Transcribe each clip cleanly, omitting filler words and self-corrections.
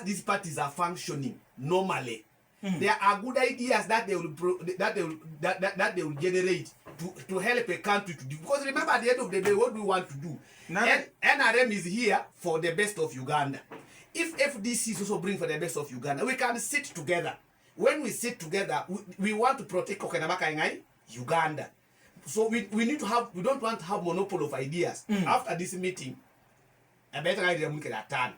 as these parties are functioning normally, there are good ideas that they will generate to help a country to do. Because remember, at the end of the day, what we want to do, NRM is here for the best of Uganda. If FDC is also bring for the best of Uganda, we can sit together. When we sit together, we want to protect Uganda. So we need to have, we don't want to have monopoly of ideas. After this meeting, I better idea look at ATTAN.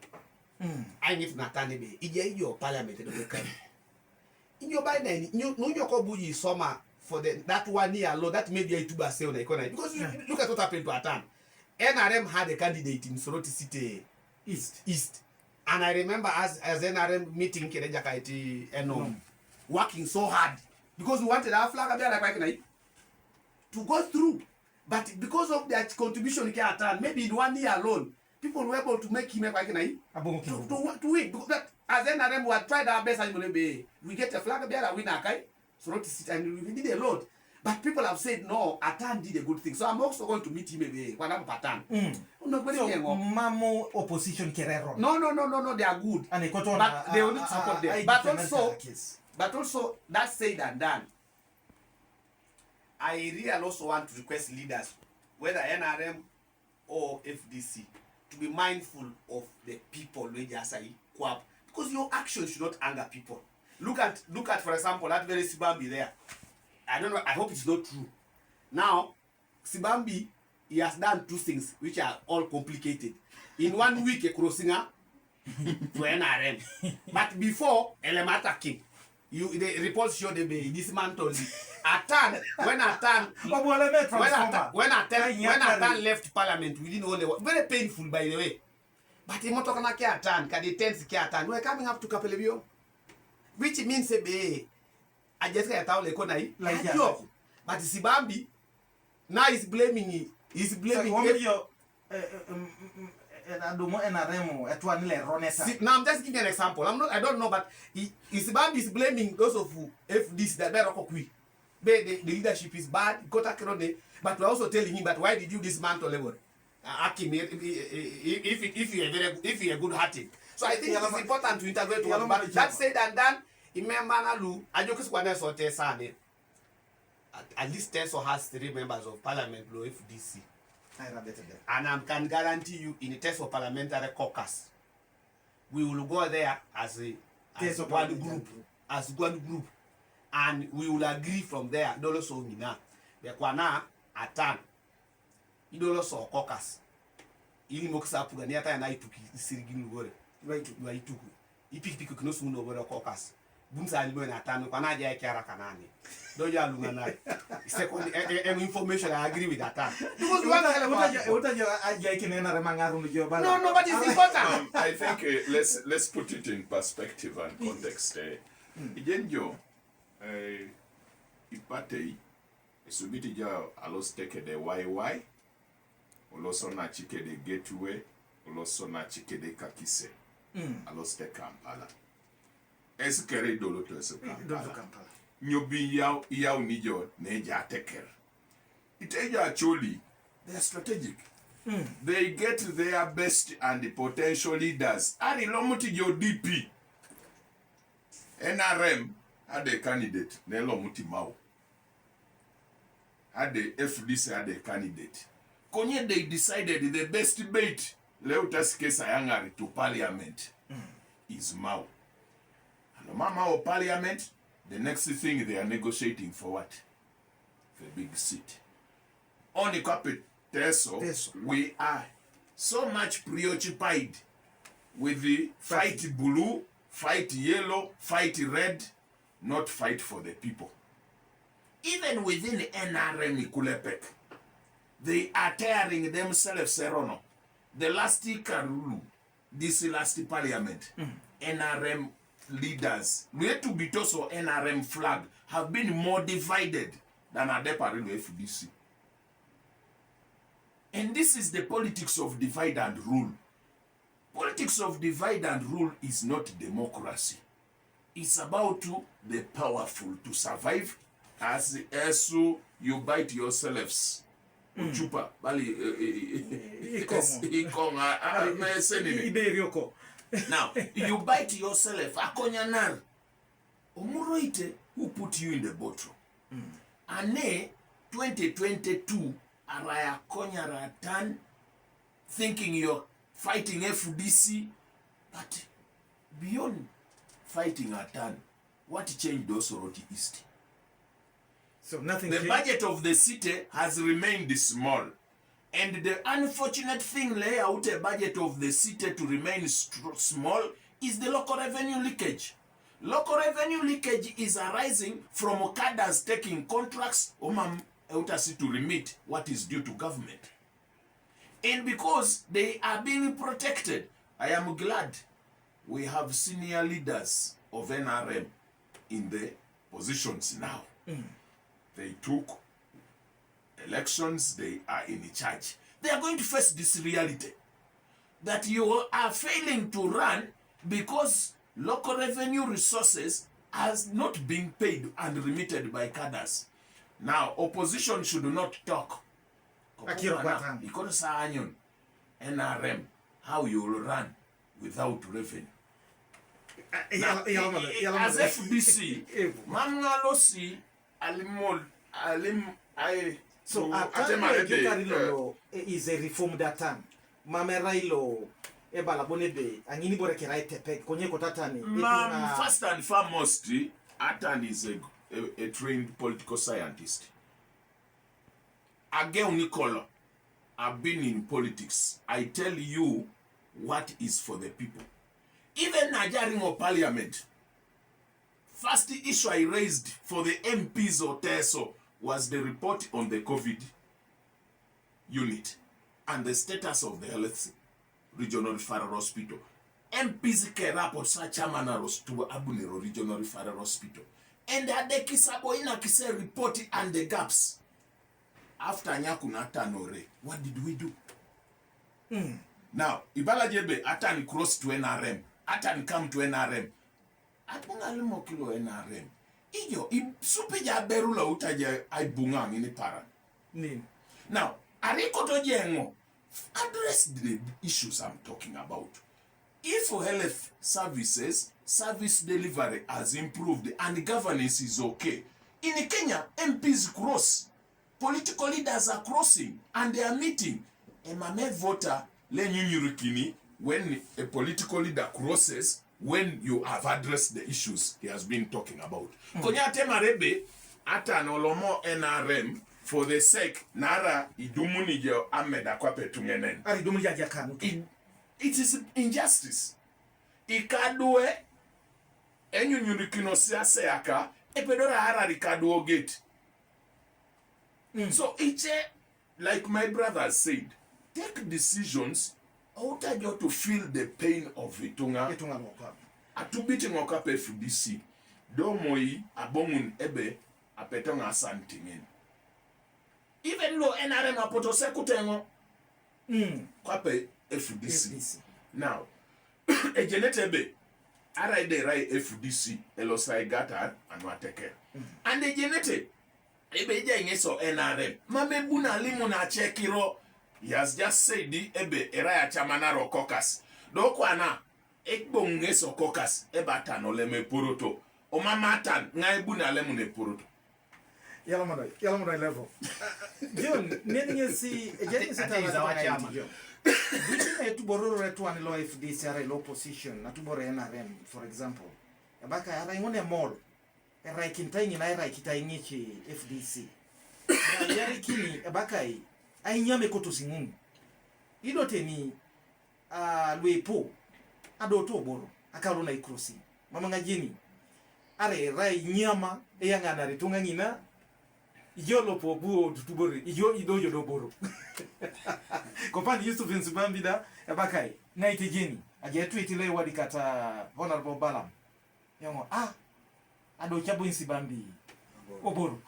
I need to ATTAN be. Ije your parliament in your by then, you know your kobuji summer for that 1 year alone. That made you to say on the economy because look at what happened to ATTAN. NRM had a candidate in Soroti City East, and I remember as NRM meeting Kenejakaiti ENOMU working so hard because we wanted our flag to go through, but because of their contribution to ATTAN, maybe in 1 year alone, people were able to make him to win. Because that, as NRM, we had tried our best and we get a flag there and win and we did a lot. But people have said no, ATTAN did a good thing. So I'm also going to meet him when I'm ATTAN. So Mamo opposition Kerero. No, they are good. And but they will not support them. But also that said and done, I really also want to request leaders, whether NRM or FDC, to be mindful of the people where they are because your action should not anger people. Look at for example that very Sibambi there. I don't know, I hope it's not true. Now Sibambi, he has done 2 things which are all complicated. In 1 week a crossing to NRM. But before Elemata came, the reports show they dismantled ATTAN. When ATTAN left parliament within only very painful by the way. But Imotokana ATTAN, the 10th ATTAN, we're coming up to Kapelevio, which means I just get out like but Sibambi now is blaming now I'm just giving an example. I don't know, but Sibambi is blaming those of FDC that the leadership is bad, but we're also telling him, but why did you dismantle level? Akim, if you're good hearted. So I think it's important to integrate one. But that said and done, at least Teso has 3 members of parliament below FDC. And I can guarantee you in the test of parliamentary caucus, we will go there as one group, and we will agree from there. Dolo so mina, bekwana ATTAN, idolo so caucus. Ili moksa puga ni ata na ituki sirigini gore, wa ituku. Ipi kuno suno gore caucus. Bunsa alimo na ATTAN kwa na ja kiara kanani. Doja lungana. Second information I agree with ATTAN. Because no, but it's important. I think let's put it in perspective and context. Ijenjo ipate isubiti ja alosteke de YY, oloso na chike de Gateway, oloso na chike de Kakise, aloste Kampala. Esikere dolo to Kampala. Nyobi yao nijo neja teker. It actually they are strategic. They get their best and the potential leaders. Ari lomuti jo DP. NRM had a candidate. Nelo muti mau. Had the FDC had a candidate. Konye they decided the best debate leutas kesa yangari to parliament is mau. And mama of parliament. The next thing they are negotiating for what? For a big seat. On the carpet, we are so much preoccupied with the fight blue, fight yellow, fight red, not fight for the people. Even within the NRM Kulepek, they are tearing themselves serono. The last Karulu, this last parliament, NRM leaders, to be also NRM flag, have been more divided than Adeparino FDC. And this is the politics of divide and rule. Politics of divide and rule is not democracy. It's about the powerful to survive as you bite yourselves. Chupa, bali Now, you bite yourself. Akonyanar. Omuroite, who put you in the bottle? Ane 2022 araya konyara ATTAN, thinking you're fighting FDC, but beyond fighting ATTAN, what changed Osoroti East? So nothing. The budget of the city has remained small. And the unfortunate thing lay out a budget of the city to remain small is the local revenue leakage. Local revenue leakage is arising from cadres taking contracts to remit what is due to government. And because they are being protected, I am glad we have senior leaders of NRM in the positions now. They took elections, they are in charge. They are going to face this reality that you are failing to run because local revenue resources has not been paid and remitted by cadres. Now, opposition should not talk. Because NRM, how you will run without revenue. Now, as FDC, Mamalosi, So ATTAN is a reformed ATTAN. Mamerailo ebala bonebe anyini bore kerai tepe konye kotatani. First and foremost, ATTAN is a trained political scientist. Again, Nicola, I've been in politics. I tell you what is for the people. Even Nigeria Parliament, first issue I raised for the MPs or TESO was the report on the COVID unit and the status of the health regional referral hospital. MPs care about such a manner to Abunero regional referral hospital. And the Kisabo ina kise report and the gaps. After Nyakuna Tanore, what did we do? Now, Ibala Jebe, ATTAN cross to NRM. ATTAN come to NRM. Apunga kilo NRM. Iyo, supija berula utaje aibunga mini para. Now, Arikoto Jengo, address the issues I'm talking about. If health services, service delivery has improved and governance is okay, in Kenya, MPs cross. Political leaders are crossing and they are meeting. A mame voter, when a political leader crosses, when you have addressed the issues he has been talking about. Konyate marebe, ATTAN olomo NRM, for the sake, nara idumuni jo ameda kwape tungenen. It is injustice. Ikadue, enyunyurikino siase yaka, epedora hara rikaduo gate. So it's like my brother said, take decisions out of to feel the pain of Itunga. Atubiti ngokap FDC. Domoi abongun ebe apetonga santingen. Even though NRM apoto sekutengo kwape FDC. Now, a genetebe araide rai FDC elosai gata anwateke. And the genete ebe ngeso NRM. Mame buna limu na chekiro. He has just said the ebe eraya chamanaro caucus. Dokwana ekbo ngeso caucus eba tanoleme poroto. O mama tan ngai buna lemu ne poroto. Yalamono level. John, neni si John. Tu bororo retu an lo FDC ara lo opposition na tu bore NRM for example. Abaka ara ngone mall. Era kintaingi na era kitaingi chi FDC. Na yari kini abakai ainyame koto singungu. Idote ni luepo adoto boro akaro na ikrosi. Mama ngajini are rai nyama eyanga na ritunga ngina yolo po buo tutubori iyo idojo do boro. Kompani Yusuf Nsubambida abakai na itejeni aje tweet ile wadi kata Honorable Balam. Yongo ado chabu Nsibambi oboro.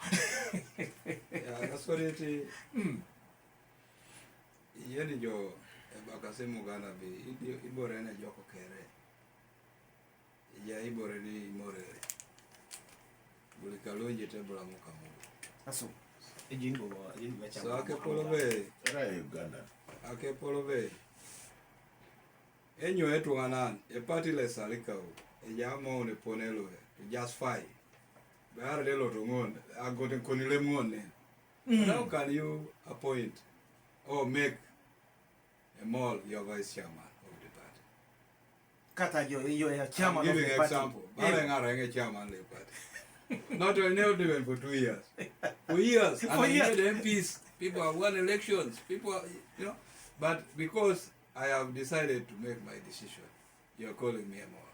Ya asoreti yeni jo bakasemu gana be ibore na joko kere ya ibore ni morere bulikaloje tebula mukamu Aso ejingo bacha so ake polobe Era Uganda. ake polobe enyo etu nganan e party le salika o e jamo ne ponelo just fine bar de lo ngon agoten konile ngon ne how can you appoint or make a mall your vice chairman of the party kata yo ya chairman of the party example bale ngara nge chairman le party not even for 2 years for years and the MPs people have won elections people are, you know, but because I have decided to make my decision, you're calling me a mall.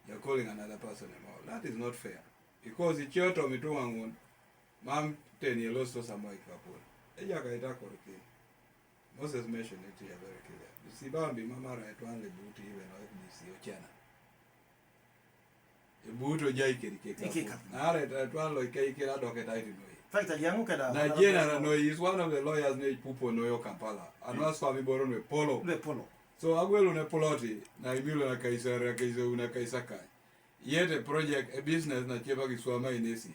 You're calling another person a mall. That is not fair. Because it's your to me to one mom 10 years lost to some white couple. AKORIKIN. Moses mentioned it here very clear. You see, Bambi, Mama, right one, the booty, even like this, your channel. A boot or Jaiki. I read one like Kaiki, I don't get I know. Nigeria no is one of the lawyers named Pupo Noyo Kampala. And was Fami Boron with Polo. So Aguelo ne Poloti, Naibilo na Kaisara Kaizo na Kaisakai. Yet a project, a business na Chebaki Swama Inesi,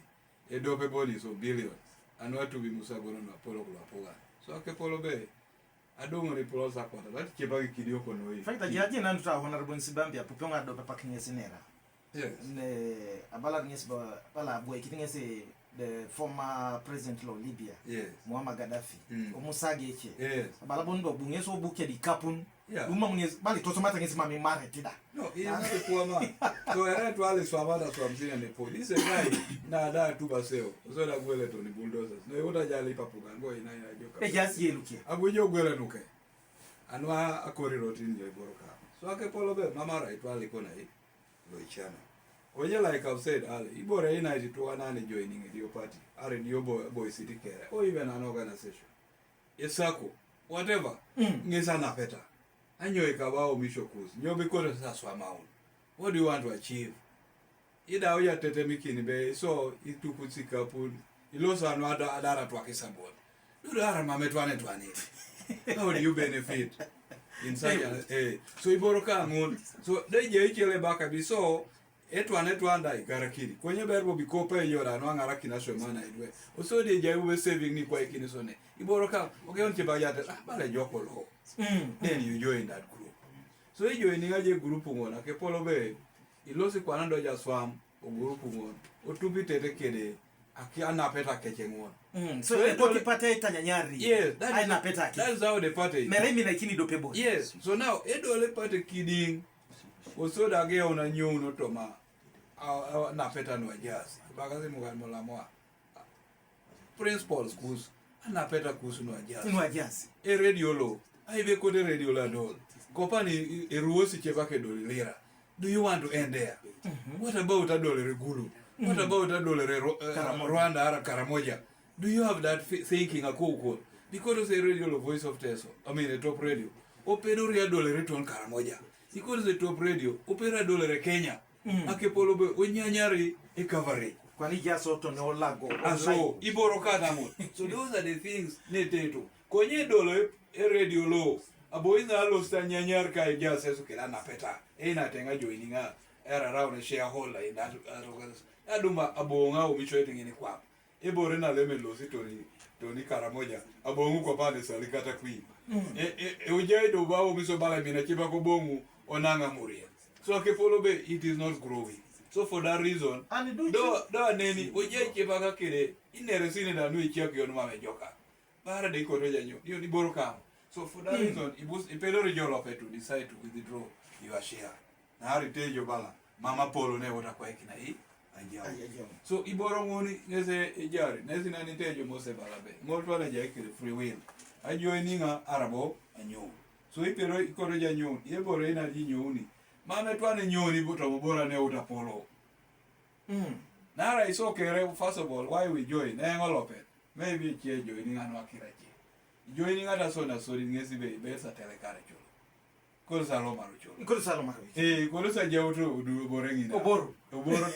a dope bodies of billions, and what to be Musabono Polo Pola. So Akepolo Bay. I don't want to pull us up on that Chebaki Kidioko no. In fact, the Yajin and Honorable Sibambia, Puponga do Papakin Sinera. Yes. Abala Nisba, Bala Boy, the former president of Libya, yes, Muammar Gaddafi, Omusage, yes, Balabondo, Bungeso Buke di Kapun, yeah, Woman is Bali Totomata is Mammy Maretida. No, he is not a poor man. So I read to Alice Famada from seeing the police. This is a guy, Nada Tubaseo, so that well to the bulldozers. No, what a jolly papugan boy in a just ye look here. I will you well look and a corridor in your Goroka. So I can follow Mama right while you can Loichana. When you like I've said, Ali, Ibora United to one and joining your party, or in your boy city care, or even an organization. A circle, whatever, is an apeta. And you're a Kabao Mishokus, you're because that's what amount. What do you want to achieve? Either we are Tetemikin Bay, so it took Sikapun, you lost another Twakisabon. Do the Aramet 120. How do you benefit in such a so Iboroka moon? So they get back a bit so. Etwanda igarakiri kwenye berbo bikope yora no ngaraki na shomana idwe oso de jaiwe saving ni kwa ikini sone iboroka ogeonche bayate bale joko lo then you join that group so you joining aje group ngona ke polo be ilosi kwa nando ja swam o group ngona otubitete kede akiana peta keche ngona so etoki pate itanyanyari yes that's how the party meremi na kini dopebo yes so now edole party kidding also da ge ona nyuno toma na peta no jazz bagazi mugalmola moa principals kus na peta kus no jazz e radio lo ai be ko de radio la do kopani e ruosi chebake do lira do you want to end there what about a dollar regulu what about a dollar Rwanda ara Karamoja do you have that thinking akoko because the radio lo voice of teso I mean the top radio opero ria dollar return Karamoja because the top radio opera dollar Kenya akepolo be onyanyari e coverage kwani jaso to no lago so iboroka damo so those are the things neteto konye dollar e radio lo aboina lo stanyanyar kai jase so kila na peta ina tenga joininga era round shareholder in that aduma abonga umicho ngini kwa ebore na leme lo toni Karamoja abongu kwa pande salikata kwi ujai do bawo miso bala mina kiba ko bongu onanga muria so akepolo be it is not growing so for that reason do neni ujai kiba ka kire inere sine da nu ichia kyo numa mejoka bara de ko roja nyo dio ni boroka so for that reason ipelo rejolo pe to decide to withdraw your share na heritage bala mama polo ne wota kwa ikina hii ajao so iboro ngoni ngeze ejari nezi nani tejo mose bala be ngolto na jaikire free will ajoininga arabo anyo so ipero ikoroja nyo yeboro ina di nyoni mama twane nyoni boto bora ne utapolo nara iso kere first of all why we join ngolope maybe che joininga no akiraje joininga da so na so ngezi be sa telekare chulo kosa lo maru chulo kosa jawto udu borengina oboro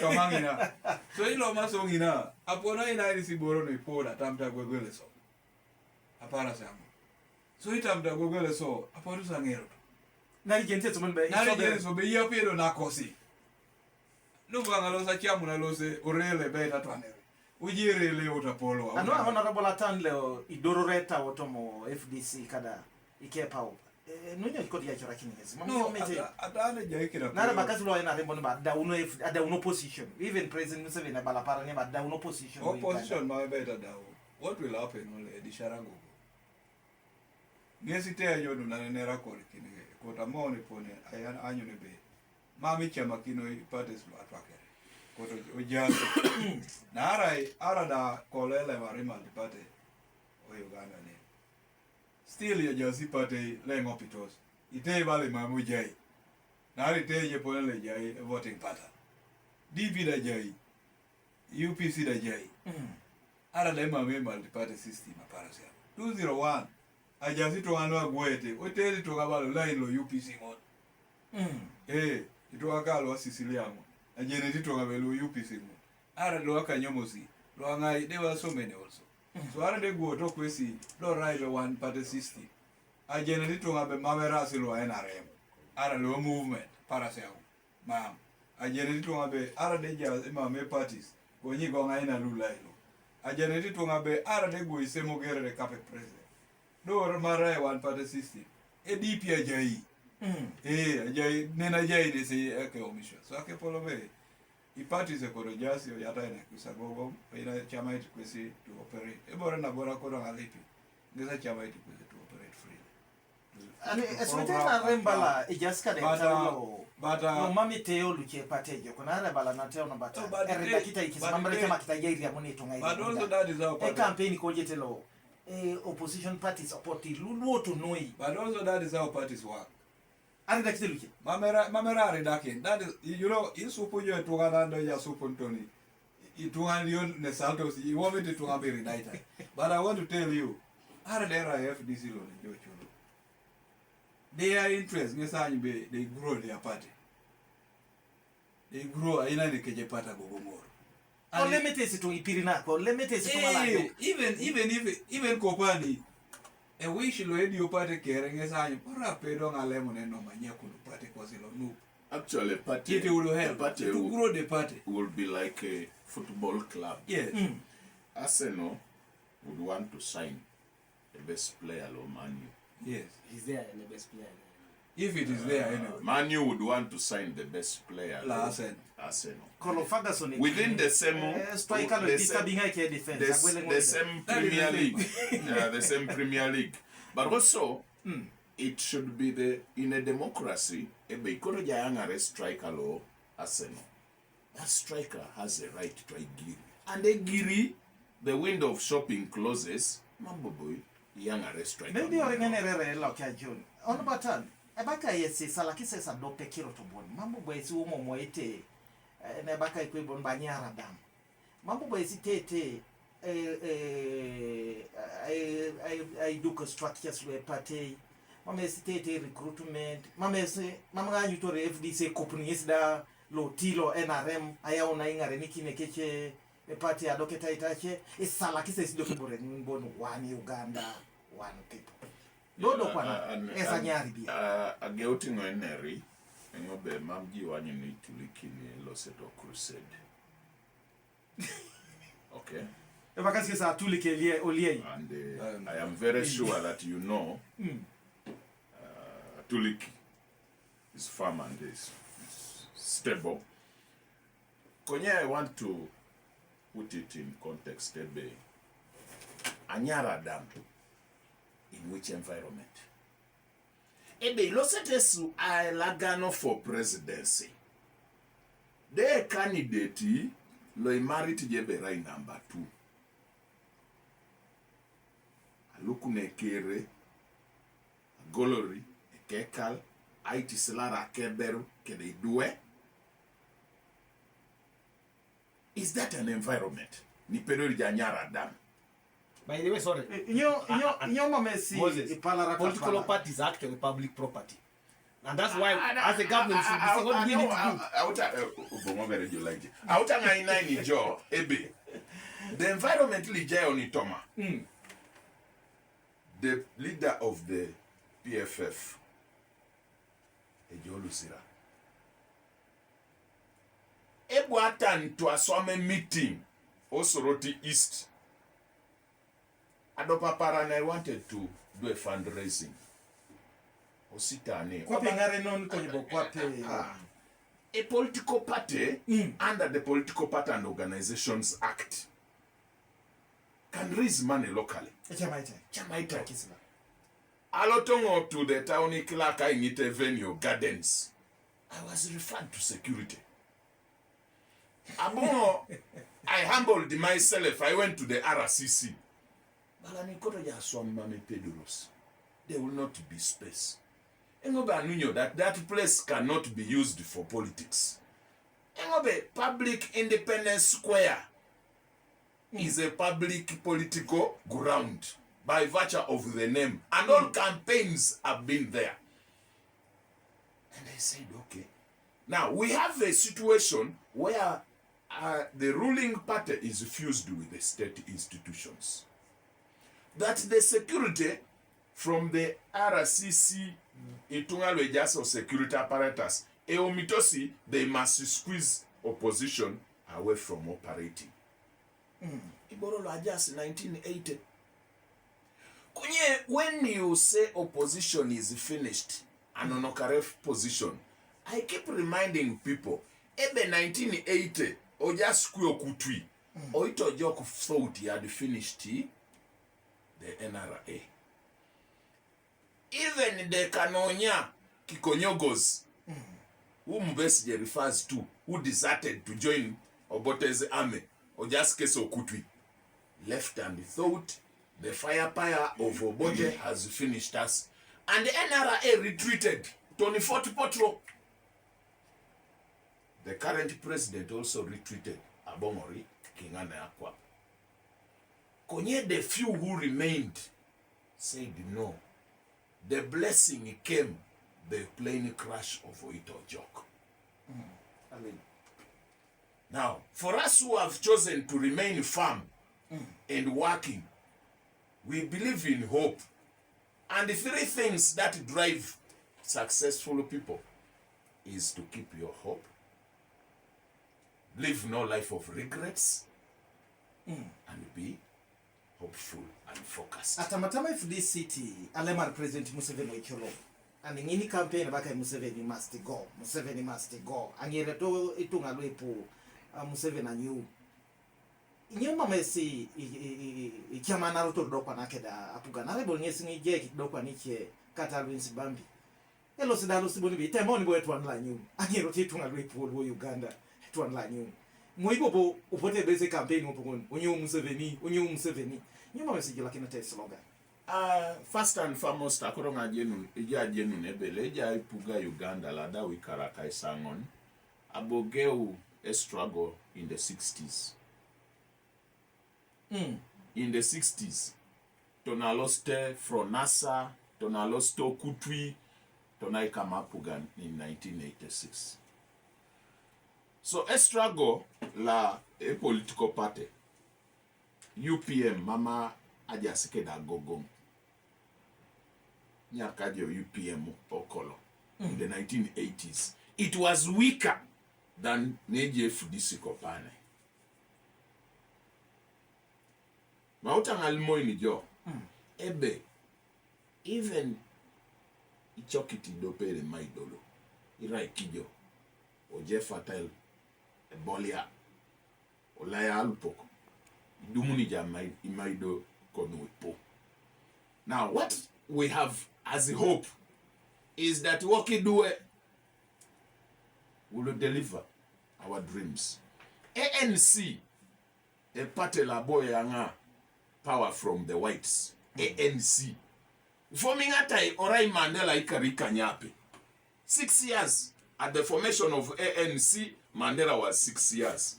tomangina so ilo masongina apona ina isi boro no ipoda tamta gwegwele so apara samu so itamta gwegwele so aporu sangero nari gente so mbe so be yo pero na kosi lubanga lo sa chamu na lo se orele beta twanere ujire le utapolo ano honorable ATTAN leo idororeta otomo FDC kada ikepa nonyo kodi ya chora kinesi No, atane jaikira. nara bakazi lo ena rembo ba da uno opposition even president Museveni na balapara ne ba da uno opposition Opposition ma better dawo. What will happen only di sharango. Ngesi te ayo no na nera AKORIKIN kota moni pone ayan anyo ne be. Mami chama kino parties lo atwakere. Kota ojasi. Na ara da kolele marima di party o Uganda ne. Still ya jasi party lengo pitos. Ite vale mamu jai. Nari te je pone jai voting pattern. DP da jai. UPC da jai. Ara da mamu multi-party system aparasi. 201 ajasi to anwa gwete. Oteli to kabalo line lo UPC mon. Ito akalo Siciliano. Ajene to kabalo UPC mon. Ara lo akanyomosi. Lo angai there were so many also. So ara de go to kwesi lo right one party system. Ajene to kabe mamerasi lo NRM. Ara lo movement parasi yangu. Mam. Ajene to kabe ara de ja mame parties. Gonyi gonga ina lula ilo. Ajene to kabe ara de go isemo gere de cape president. No mara one party system. DP ajai. Ajai nena jai de se ake omission. So ake polo be. I parties e koro jasi o yata ina kusagogo ina chama iti kwesi to operate. Ebora na bora koro ngalipi. Ngeza chama iti kwesi to operate free. ani eswete na rembala ejaska de talo no mami teo luche patejo kuna ara bala na teo no bata erenda kita ikisimamba kama kitajairi ya moni tunga But also that is our party. campaign ko jetelo opposition party support lulu to noi. But also that is how parties work. Ari da kiteluche Mamera redakin. That is, you know, in supunyo etuganando ya supuntoni. Itugandio ne saltos. You want me to tugambi redaita. But I want to tell you, ara dera FDC lo ne jochulo. Their interest, they grow their party. They grow aina ni kejepata gogomoro. o lemete si to ipirina ko lemete si to malayo Even kopani e wish lo edi opate kere ngesanyo ora pedo ngalemo ne no manya kulu party cause lo no. Actually, party It will help party to grow the party. will be like a football club. Yes. Arsenal would want to sign the best player lo Manu. Yes. He's there in the best player. If it is there anyway. Manu would want to sign the best player. La Arsenal. Arsenal. Kolo Ferguson Within the same striker the disturbing ke defense the same Premier League. The same Premier League. But also, it should be in a democracy, a Beikoro Jayangare striker lo Arsenal. That striker has a right to a giri. And a giri, the window of shopping closes, Mambo boy, Yangare striker. maybe orengene rere lo ka John on batan ebaka yesi salakise sa do pekiro to bon mambo boy si umo moite ne baka ikwe bon banyara dam mambo boy si tete I do structures we party mama si tete recruitment mama ga nyuto re FDC company da lo tilo NRM aya ona ingare nikine keche party adoketa itache salakise si do kibore bon one Uganda one people dodo kwana esa nyari bia Ageuti ngoeneri ngobe mamji wanyu ni tulikini loseto crusade. Okay. ebakasi sa tulike lie olie And I am very sure that you know Tuliki is firm and is stable. Konya, I want to put it in context. Ebe Anyara Dam. In which environment? Ebe Losetesu Lagano for presidency. The candidate lo married Jebe Rai number 2. Alukune Kere, Golori, Kekal, Aiti Selara Keberu, Kede Due. Is that an environment? Ni Pedro Janyara Dam. By the way, sorry. Moses, Political parties are actually public property. And that's why, as a government, should be saying what we need to do. The environment Lijay Onitoma, the leader of the PFF, Ejo Lucira, Ebuatan to a Swame meeting, Osoroti East. Adopa Parana wanted to do a fundraising. Ositane. Kwa pengare non konyibo kwa pe. A political party under the Political Party and Organizations Act can raise money locally. Chamaita. Alotongo to the town Klaka in Ite Venue Gardens. I was referred to security. Abo, I humbled myself. I went to the RCC. There will not be space. Engobe knew that place cannot be used for politics. Engobe Public Independence Square is a public political ground by virtue of the name. And all campaigns have been there. And I said, okay. Now, we have a situation where the ruling party is fused with the state institutions. That the security from the RCC, Itungalwe Jaso security apparatus, Eomitosi, they must squeeze opposition away from operating. Iborolo just 1980. When you say opposition is finished, an onokaref position, I keep reminding people, ebe 1980, oja squio kutui, oito joke thought he had finished the NRA. Even the Kanonya Kikonyogos, whom Bessie refers to, who deserted to join Obote's army, or just Keso Kutui, left and thought the firepower of Obote has finished us, and the NRA retreated. 24th Patrol. The current president also retreated. Abomori, Kingana Akwa. Konye, the few who remained, said no. The blessing came, the plane crash of Oito Jok. Now, for us who have chosen to remain firm and working, we believe in hope. And the three things that drive successful people is to keep your hope, live no life of regrets, and be hopeful and focused. Atamatama FD city, Alemar President Museveni Icholo. And in any campaign about Museveni must go. Museveni must go. And yet itunga lwepo Museveni and you. Nyuma mesi ikiama naruto dokwa nakeda apuga narebo nyesi nije kidokwa niche kata Luis Bambi. Elo sidalo siboni bi temoni bo etu anla nyu. Anyero titunga lwepo wo Uganda etu anla nyu. Moibo upote base campaign opugon onyu Museveni. Nyuma mesi jila kinate slogan. First and foremost, akoronga jenu nebele eja ipuga Uganda lada wikaraka isangon. Abogeu a struggle in the 60s. In the 60s, tona loste from NASA, tona losto Kutui, tona ikamapugan in 1986. So a struggle la a political party. UPM mama ajasike da gogong. Nyakadio UPM okolo in the 1980s. It was weaker than NJFDC Kopane. Mautang almoini jo. Ebe. Even ichokiti dopere maidolo. Ira ikijo. Oje fatal. Ebolia. Olaya alupoko. Idumuni ja imaido konuipo. Now what we have as a hope is that Wokidue will deliver our dreams. ANC. A party la boy yanga. Power from the whites. ANC. Forming atai Orai Mandela ikarika nyape. 6 years. At the formation of ANC, Mandela was 6 years.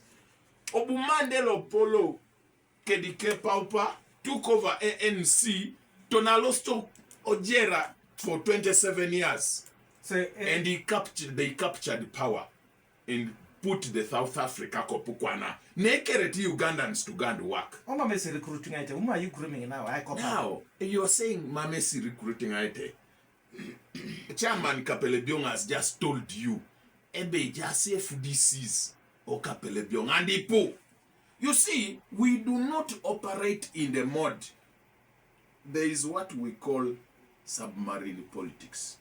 Obu Mandela Polo Kedike Paupa took over ANC. Tonalosto Ojera for 27 years. So, and they captured power and put the South Africa kopukwana. Nekereti Ugandans to go and work. Oma mesi recruiting ite. Uma you grooming now? Now, you're saying Mamesi recruiting ite. Chairman Kapelebiong has just told you, Ebe just FDCs or Kapelebiong and Ipo. You see, we do not operate in the mud. There is what we call submarine politics.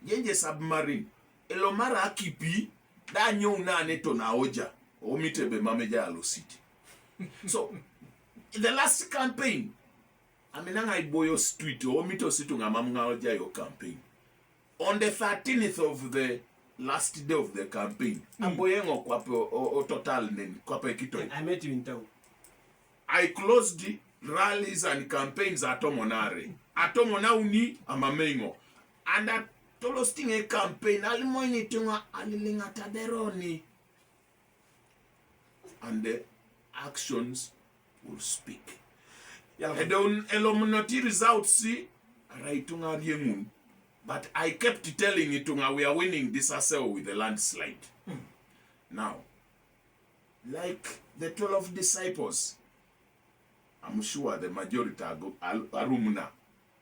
yenje submarine elomara akipi da nyona neto na oja omitebe mameja alo city. So the last campaign aminanga iboyo street omito situ ngamamnga oja yo campaign on the 13th of the last day of the campaign amboyengo kwape o total nen kwape kitoi. I met you in town. I closed the rallies and campaigns at Omonare. At Omonauni amamengo. And at Tolosting a campaign alimoini tunga alilinga taderoni. And the actions will speak. And on elomonoti results see raitunga riemun. But I kept telling it we are winning this assel with a landslide. Now, like the 12 disciples, I'm sure the majority are Arumuna.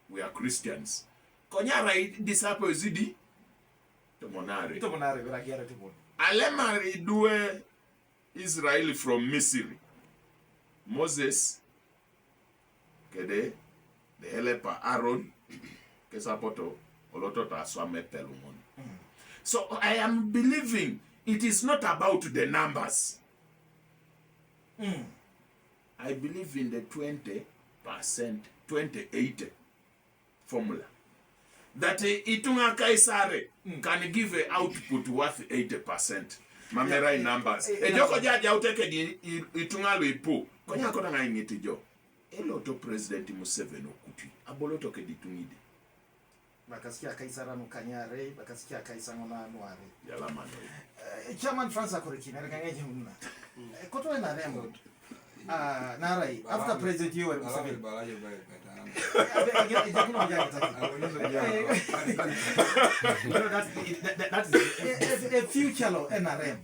We are Christians. Konyara disciples idi Tomonare. Tomonare veragiara tibon. Alemari due Israel from Missouri. Moses kede the helper Aaron kesapoto olotota swame pelumon. So I am believing it is not about the numbers. I believe in the 20%, 20-80 formula. That Itunga Kaisare can give an output worth 80%. Mamera in numbers. Ejoko jaja uteke di Itunga Luipo. Konya kona nga ingiti jo. Eloto President Museveni okuti. Aboloto ke ditungide. Bakasikia Kaisara no Kanyare, bakasikia Kaisanga na Noare. Yala mano. Chairman Francis AKORIKIN, rekangeje muna. Koto na remo. Narai, after President Yoweri Museveni. That's a future law NRM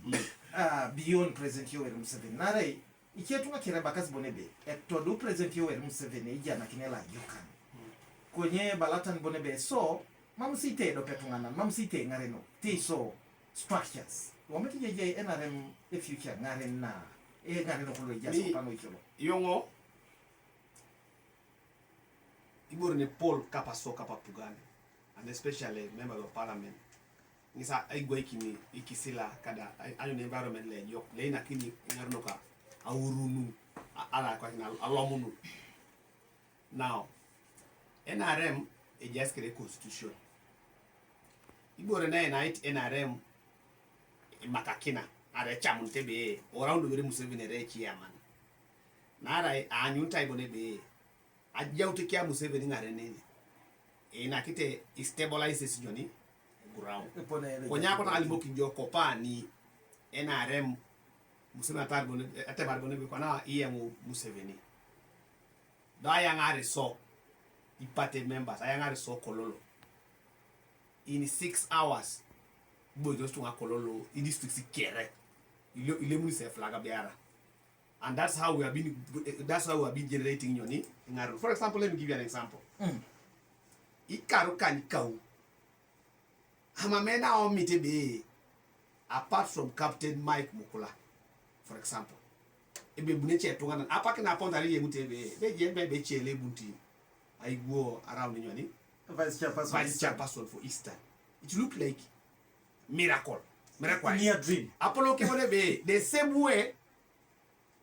beyond President Yoweri Museveni. Narai, ikiatunga kireba kasi bonebe. Etodu President Yoweri Museveni ija na kinela yukan. Kwenye balatan bonebe so mamsite do petungana mamsite ngareno ti so structures. Wameti jeje NRM a future ngarena. Yongo Ibor ne Paul kapa so kapa pugane, and especially members of parliament nisa aigwe kimi ikisila kada ayo environment le yok le na kini ngarnoka awurunu ala kwa kina alomunu. Now NRM e just create constitution. Ibor na night NRM makakina are chamunte be around the Museveni re chairman nara anyunta ibone be ajauti kia Museveni ngare nene ina kite stabilize joni ground konya ko ali moki jo kopa ni NRM Museveni atarbone atebarbone be kona iemu Museveni da yangare so ipate members ayangare so kololo in 6 hours boy just to kololo in this fixi kere ile munise flaga biara. And that's how we have been generating yoni. For example, let me give you an example. Ikaru kanikau hamamena o mitebe apart from Captain Mike Mukula, for example. Ebe buneche tongana apake na ponda ri yemutebe be jembe be chele bunti I go around yoni vice chairperson for Eastern. It look like miracle near dream. Apollo kebone be the same way,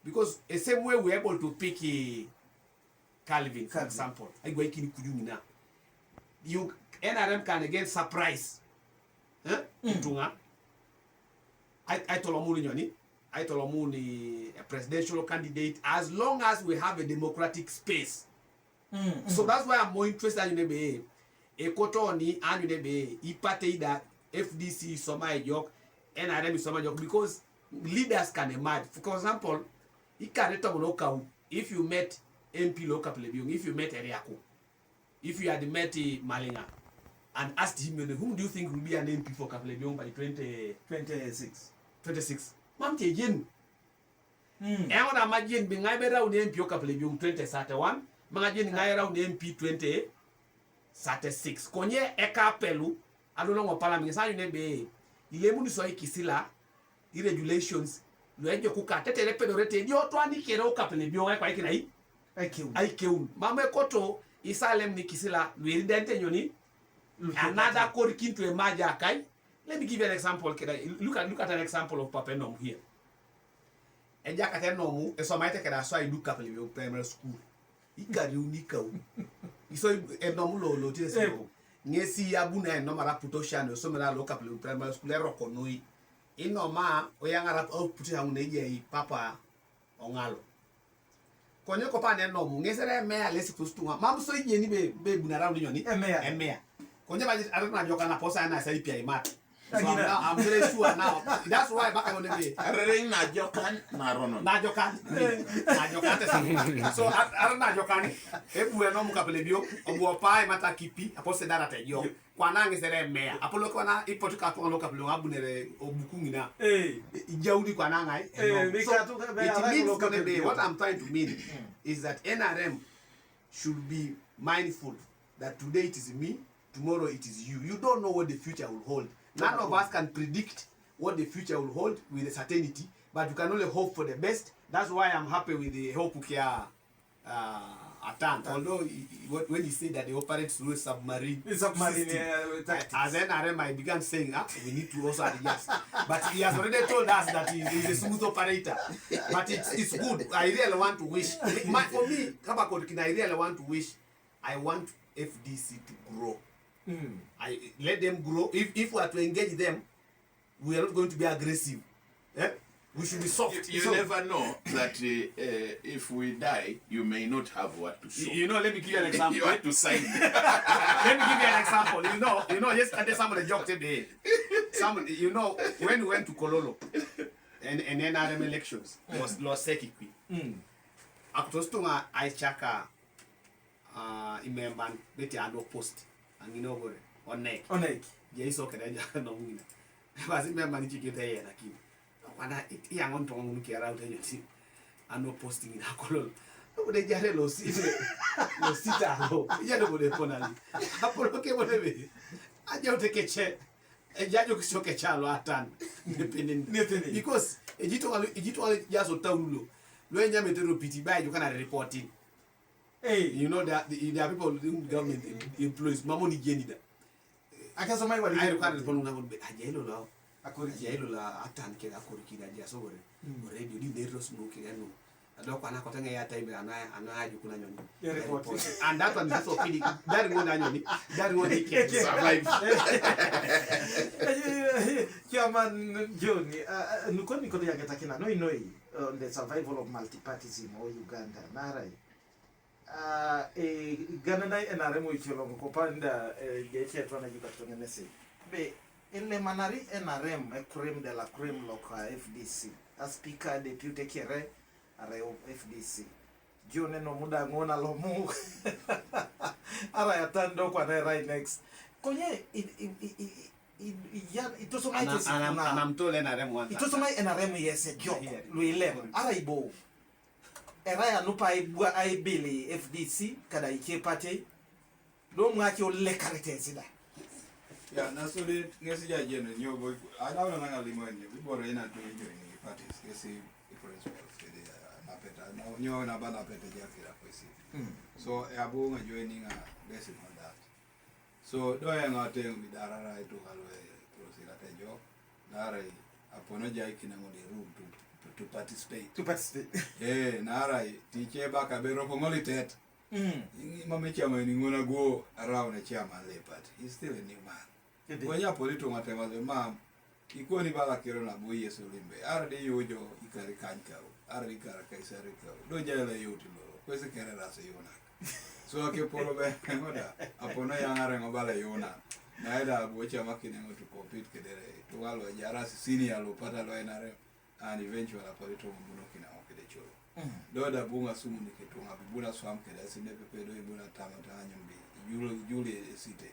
because the same way we're able to pick Calvin, for example. I go ikini kujumina. You NRM can again surprise. Tunga. I tolomuni nyoni. I tolomuni a presidential candidate as long as we have a democratic space. So that's why I'm more interested in the Ekotoni and the ipate that FDC Soma York, NRM is Soma York, because leaders can emerge. For example, if you met MP local plebeian, if you met Eriako, if you had met Malinga and asked him, whom do you think will be an MP for Kaplebion by 2026? 26. Mam Tejen. I want to imagine being around the MP Kaplebion 2031, imagine around the MP 2036. Konye Eka Pelu. I don't know what parliament is. I be ilemu so ikisila irregulations lo enjo kuka tete pedorete dio to ani kero kapele bio kwa ikina ai keun mama koto isalem ni kisila lo iridente nyoni another AKORIKIN to emerge akai. Let me give you an example. Look at an example of Papa ENOMU here. Ejaka ENOMU esomaite keda so I do couple primary school. Ikari unika u. Iso ENOMU lo tese. Ngesi abuna ENOMU raputo shano so mera lo couple primary school eroko noi. Inoma oyangara output ya uneje papa ongalo. Konye ko pa ENOMU ngesere me alesi kustunga. Mam so yeni be bunara nyoni emea. Konye ba arana joka na posa na sai pia imat. So I'm very sure now. That's why back on the day. Na jokan na rono. Na jokan. So arana jokan. Ebu ENOMU kapelebio obo pa mata kipi apose dara tejo. Kwana ngesere mea. Apolo kwana ipotuka to loka pelo abunere obukungina. Ijaudi kwana ngai. So it means gonna be what I'm trying to mean is that NRM should be mindful that today it is me, tomorrow it is you. You don't know what the future will hold. None of us can predict what the future will hold with a certainty, but you can only hope for the best. That's why I'm happy with the Hope Ukia ATTAN. Although when he said that they operate through a submarine, as NRM, I began saying, we need to also adjust. But he has already told us that he's a smooth operator. But it's good. I really want to wish. For me, AKORIKIN, I really want to wish. I want FDC to grow. I let them grow. If we are to engage them, we are not going to be aggressive. We should be soft. You never know that if we die, you may not have what to show. Let me give you an example. You have to sign. Let me give you an example. Yesterday somebody joked today. When we went to Kololo and NRM elections was lost Sekikwi. Akutostunga aichaka imemban beti ando post. Anginogore onek yeso kedaja no ngina basi member ni chikete yena lakini wana yango ntongo mukera utenyo ano posting ina kololo ode jare lo sita lo yado bode ponali apolo ke bode aje utekeche ejajo kisoke chalo ATTAN independent because ejito jaso tawulo lo enyame tero piti ba jo kana reporting. You know that there are people in government employees. Mamoni Jenida. I can't say what I can't respond to Ajelo AKORIKIN ATTAN ke AKORIKIN aja so gore. Already you need to smoke no. Adoko anakotanga ya time anaaju kuna nyoni. And that one is also feeling that one anyoni. That one he can survive. Chairman John, nukoni kodo yagetakina noi on the survival of multipartyism or Uganda. Narai. Ganana NRM ichilongo kopanda jeche twana jikatone nesi be ele manari NRM crème de la crème loka FDC a speaker deputy kere are FDC jone no muda ngona lomu ara yatando kwa na right next konye itosoma itesi anamtole NRM one itosoma NRM yese jo luile ara ibo Eraya nupa ai bili FDC kada ike pate do mwaki o lekarete sida ya nasuli ngesi ja jeno nyobo adauna nanga limwenye biboro ina to join parties ngesi principal fede na peta nyo na bana peta jakira kwesi so abu nga joining a basic on that so do ya ngate midara right to halwe prosira tejo nare apono jai kinangodi room to participate. Narai teacher back a bero pongoli tet. Mama chairman ngona go around a chairman leopard. He's still a new man. When you put it on whatever the mom, ikoni bala kirona buye sulimbe. Arde yojo ikari kanka. Arde kaisarika. Do jala yotilo. Kwese kerera se yona. So ake porobe ngoda. Apono yangare ngobala yona. Naida bocha makine ngoto compete kedere. To walo jarasi senior lo pata lo NRM. And eventually aparito mbunoki na okede cholo. Doda bunga sumu niketunga bibula swam kede asinepe pedo ibuna tamata nyumbi juli site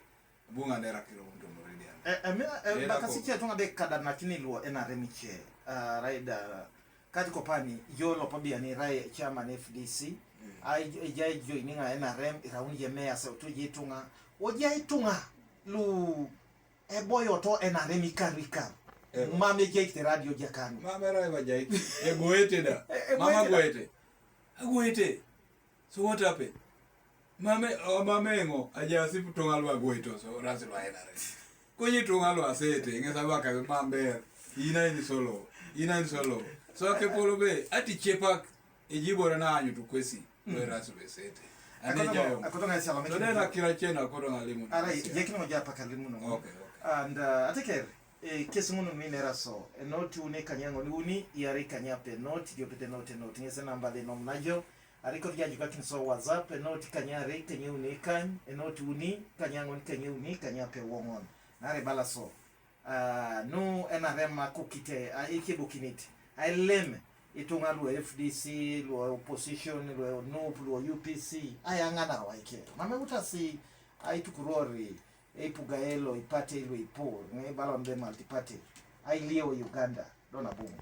bunga nera kilo mtu muridiana bakasichi atunga de kada nakini luo NRM che raida kati kopani yolo pabia ni rai chairman FDC ai joininga NRM irauni yemea sa tujitunga ojitunga lu eboyo to NRM karika mama jake radio jakani mama raiva jake goete da mama goete so what happened mamengo aja sipu tongalwa goito so razi lwa enare konyi tongalwa sete ngesa baka mamber ina solo so ke polobe ati chepak ejibora na anyu tukwesi lwa razi lwa sete akotonga sala so dena kira chena akotonga limu ara yekino moja paka limu no okay and ateker kesumuno minera so enoti une kanyango ni uni yari kanyape noti diopete note ngese namba de nom najo ariko ryaje kakin so whatsapp enoti kanyare kenye une kan enoti uni kanyango ni kenye uni kanyape wongon nare bala so no enarema kukite ikibukiniti aileme itunga lu FDC lu opposition lu NUP lu UPC ayangana waike mame utasi aitukurori epugaelo ipate ilu ipo nge bala mbe multiparty ailio Uganda dona bumu